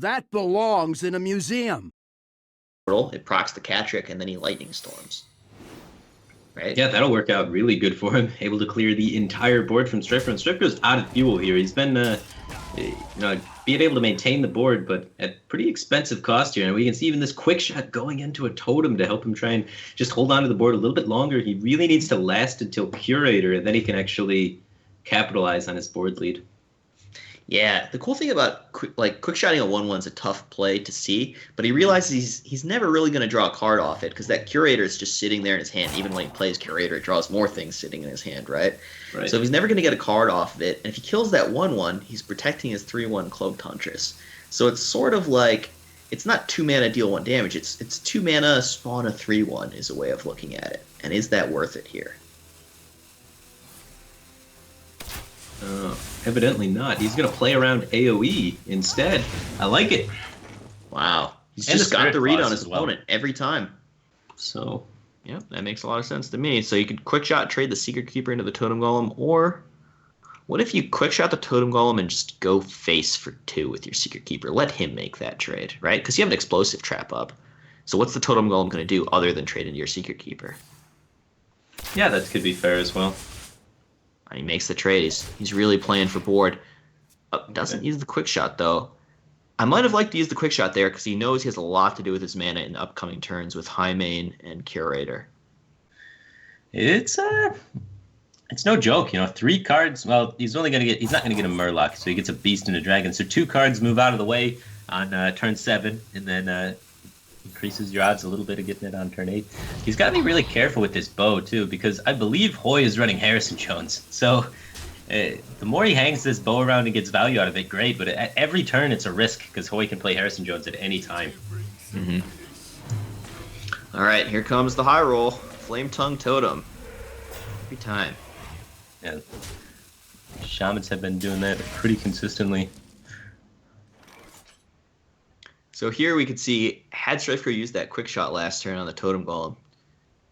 That belongs in a museum. It procs the Catrick, and then he lightning storms. Right? Yeah, that'll work out really good for him. Able to clear the entire board from Strifecro. And Strifecro's out of fuel here. He's been, being able to maintain the board, but at pretty expensive cost here. And we can see even this quick shot going into a totem to help him try and just hold on to the board a little bit longer. He really needs to last until Curator, and then he can actually capitalize on his board lead. Yeah, the cool thing about quick shotting a 1/1 is a tough play to see, but he realizes he's never really going to draw a card off it because that Curator is just sitting there in his hand. Even when he plays Curator, it draws more things sitting in his hand, right? So if he's never going to get a card off of it, and if he kills that 1/1, he's protecting his 3/1 Cloaked Huntress. So it's sort of like it's not 2 mana deal 1 damage. It's 2 mana spawn a 3/1 is a way of looking at it. And is that worth it here? Evidently not. He's going to play around AoE instead. I like it. Wow. He's And just got the read on his well. opponent every time. So, yeah, that makes a lot of sense to me. So you could quick shot trade the Secret Keeper into the Totem Golem, or what if you quick shot the Totem Golem and just go face for 2 with your Secret Keeper? Let him make that trade, right? Because you have an Explosive Trap up. So what's the Totem Golem going to do other than trade into your Secret Keeper? yeah, that could be fair as well. He makes the trade. He's really playing for board. Doesn't use the quick shot, though. I might have liked to use the quick shot there because he knows he has a lot to do with his mana in upcoming turns with High Main and Curator. It's no joke, 3 cards. Well, he's not going to get a Murloc, so he gets a Beast and a Dragon. So 2 cards move out of the way on turn 7, and then increases your odds a little bit of getting it on turn 8. He's got to be really careful with this bow too, because I believe Hoy is running Harrison Jones. So the more he hangs this bow around and gets value out of it, great. But at every turn, it's a risk because Hoy can play Harrison Jones at any time. Mm-hmm. All right, here comes the high roll. Flame Tongue Totem. Every time. Yeah, Shamans have been doing that pretty consistently. So here we could see, had Strifecro used that quick shot last turn on the Totem Golem,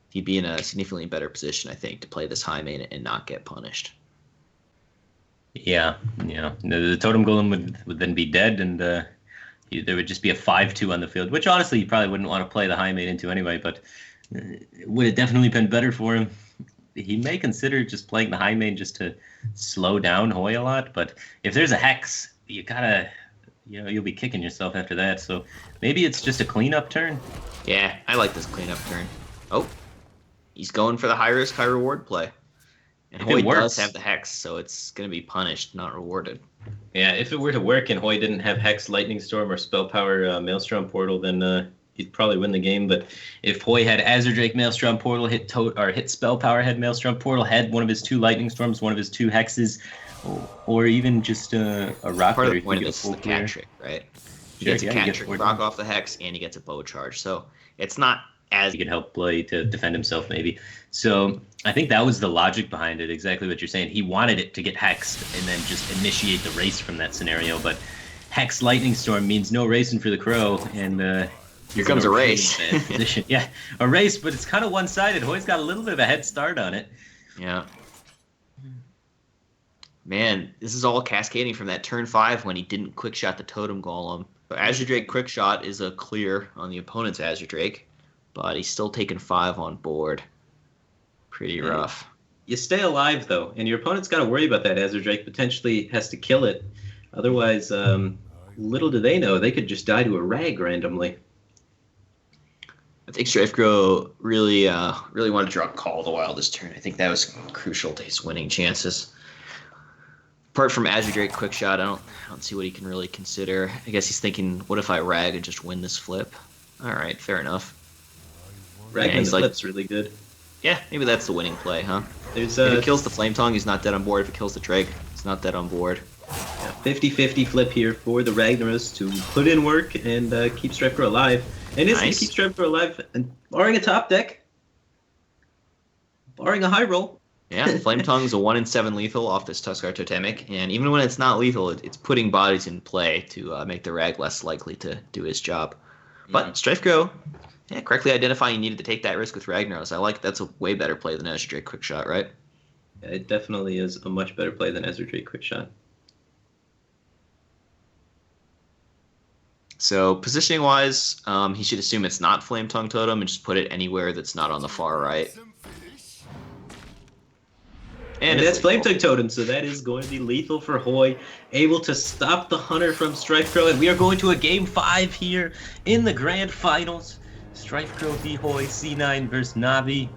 he'd be in a significantly better position, I think, to play this high main and not get punished. Yeah. The Totem Golem would then be dead, and there would just be a 5/2 on the field, which honestly you probably wouldn't want to play the high main into anyway, but it would have definitely been better for him. He may consider just playing the high main just to slow down Hoy a lot, but if there's a Hex, you gotta... you'll be kicking yourself after that. So maybe it's just a cleanup turn. Yeah, I like this cleanup turn. Oh, he's going for the high risk, high reward play. And Hoy does have the Hex, so it's going to be punished, not rewarded. Yeah, if it were to work and Hoy didn't have Hex, Lightning Storm, or Spell Power Maelstrom Portal, then he'd probably win the game. But if Hoy had Azure Drake Maelstrom Portal, hit Spell Power, had Maelstrom Portal, had one of his 2 Lightning Storms, one of his 2 Hexes, or even just a rock. Part of the point of this is the Catrick, right? He gets a Catrick, rock off the Hex, and he gets a bow charge. So it's not as... He can help play to defend himself, maybe. So I think that was the logic behind it, exactly what you're saying. He wanted it to get hexed and then just initiate the race from that scenario. But Hex Lightning Storm means no racing for the Crow, and here comes a race. Yeah, a race, but it's kind of one-sided. Hoy's got a little bit of a head start on it. Yeah. Man, this is all cascading from that turn 5 when he didn't quick shot the Totem Golem. So Azure Drake quick shot is a clear on the opponent's Azure Drake, but he's still taking 5 on board. Pretty rough. You stay alive, though, and your opponent's got to worry about that. Azure Drake potentially has to kill it. Otherwise, little do they know, they could just die to a rag randomly. I think Strifecro really wanted to draw Call of the Wild this turn. I think that was crucial to his winning chances. Apart from Azure Drake quick shot, I don't see what he can really consider. I guess he's thinking, what if I rag and just win this flip? All right, fair enough. Rag and the flip's really good. Yeah, maybe that's the winning play, huh? If it kills the Flame Tongue, he's not dead on board. If it kills the Drake, he's not dead on board. Yeah, 50-50 flip here for the Ragnaros to put in work and keep Strifecro alive. And it's going to keep Strifecro alive, and barring a top deck, barring a high roll. Yeah, Flame Tongue's a 1 in 7 lethal off this Tuskar Totemic, and even when it's not lethal, it's putting bodies in play to make the Rag less likely to do his job. But Strifecro, correctly identifying you needed to take that risk with Ragnaros. I like that's a way better play than Azure Drake quick shot, right? Yeah, it definitely is a much better play than Azure Drake quick shot. So positioning wise, he should assume it's not Flame Tongue Totem and just put it anywhere that's not on the far right. And that's Flame Tongue Totem, so that is going to be lethal for Hoy, able to stop the Hunter from Strifecro, and we are going to a Game 5 here in the Grand Finals. Strifecro v Hoy, C9 versus Navi.